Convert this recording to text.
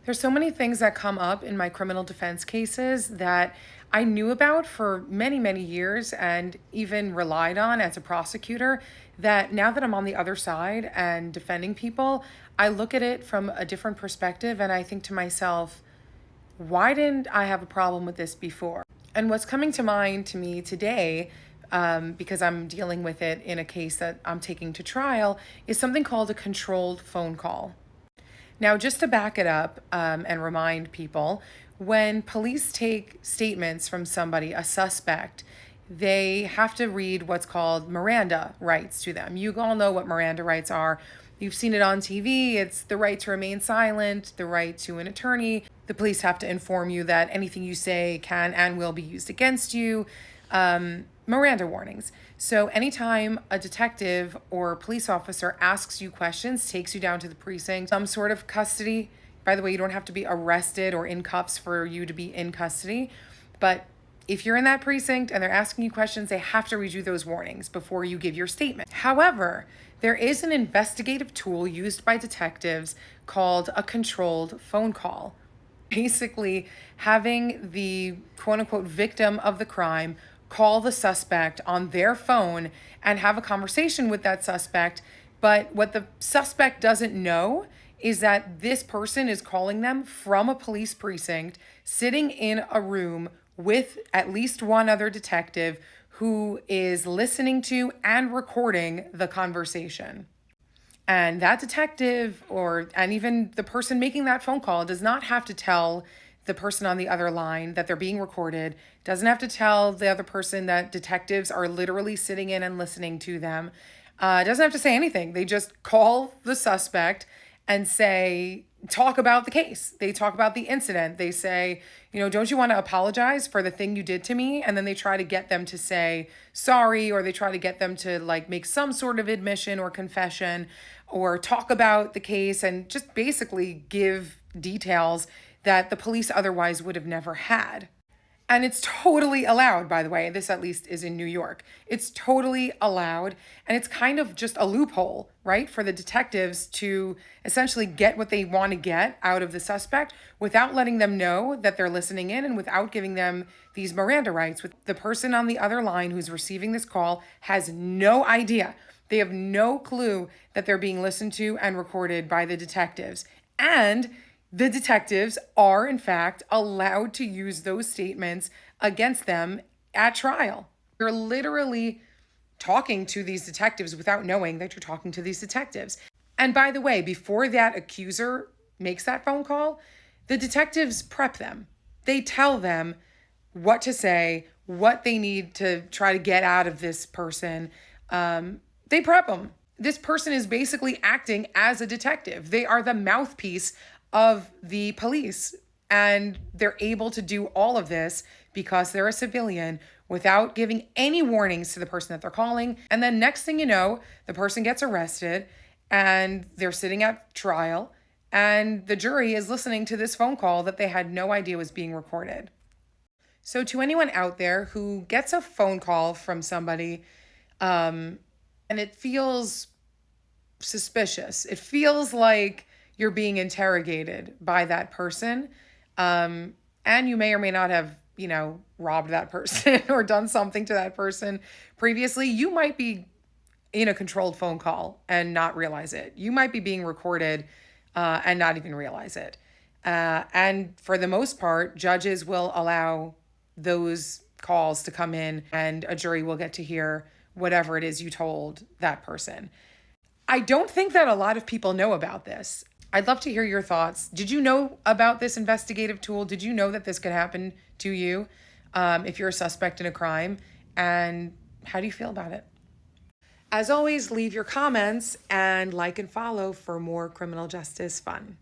There's so many things that come up in my criminal defense cases that I knew about for many, many years and even relied on as a prosecutor, that now that I'm on the other side and defending people, I look at it from a different perspective and I think to myself, why didn't I have a problem with this before? And what's coming to mind to me today, because I'm dealing with it in a case that I'm taking to trial, is something called a controlled phone call. Now, just to back it up and remind people, when police take statements from somebody, a suspect, they have to read what's called Miranda rights to them. You all know what Miranda rights are. You've seen it on TV. It's the right to remain silent, the right to an attorney. The police have to inform you that anything you say can and will be used against you. Miranda warnings. So anytime a detective or police officer asks you questions, takes you down to the precinct, some sort of custody. By the way, you don't have to be arrested or in cuffs for you to be in custody. But if you're in that precinct and they're asking you questions, they have to read you those warnings before you give your statement. However, there is an investigative tool used by detectives called a controlled phone call. Basically, having the quote unquote victim of the crime call the suspect on their phone and have a conversation with that suspect. But what the suspect doesn't know is that this person is calling them from a police precinct, sitting in a room with at least one other detective who is listening to and recording the conversation. And that detective and even the person making that phone call does not have to tell the person on the other line that they're being recorded, doesn't have to tell the other person that detectives are literally sitting in and listening to them, doesn't have to say anything. They just call the suspect and talk about the case. They talk about the incident. They say, don't you want to apologize for the thing you did to me? And then they try to get them to say sorry, or they try to get them to make some sort of admission or confession or talk about the case and just basically give details that the police otherwise would have never had. And it's totally allowed, by the way. This at least is in New York. It's totally allowed. And it's kind of just a loophole, right? For the detectives to essentially get what they want to get out of the suspect without letting them know that they're listening in and without giving them these Miranda rights. With the person on the other line who's receiving this call has no idea. They have no clue that they're being listened to and recorded by the detectives. And the detectives are, in fact, allowed to use those statements against them at trial. You're literally talking to these detectives without knowing that you're talking to these detectives. And by the way, before that accuser makes that phone call, the detectives prep them. They tell them what to say, what they need to try to get out of this person. They prep them. This person is basically acting as a detective. They are the mouthpiece of the police, and they're able to do all of this because they're a civilian without giving any warnings to the person that they're calling. And then next thing you know, the person gets arrested and they're sitting at trial and the jury is listening to this phone call that they had no idea was being recorded. So to anyone out there who gets a phone call from somebody and it feels suspicious, it feels like you're being interrogated by that person. And you may or may not have, robbed that person or done something to that person previously. You might be in a controlled phone call and not realize it. You might be being recorded and not even realize it. And for the most part, judges will allow those calls to come in and a jury will get to hear whatever it is you told that person. I don't think that a lot of people know about this. I'd love to hear your thoughts. Did you know about this investigative tool? Did you know that this could happen to you if you're a suspect in a crime? And how do you feel about it? As always, leave your comments and like and follow for more criminal justice fun.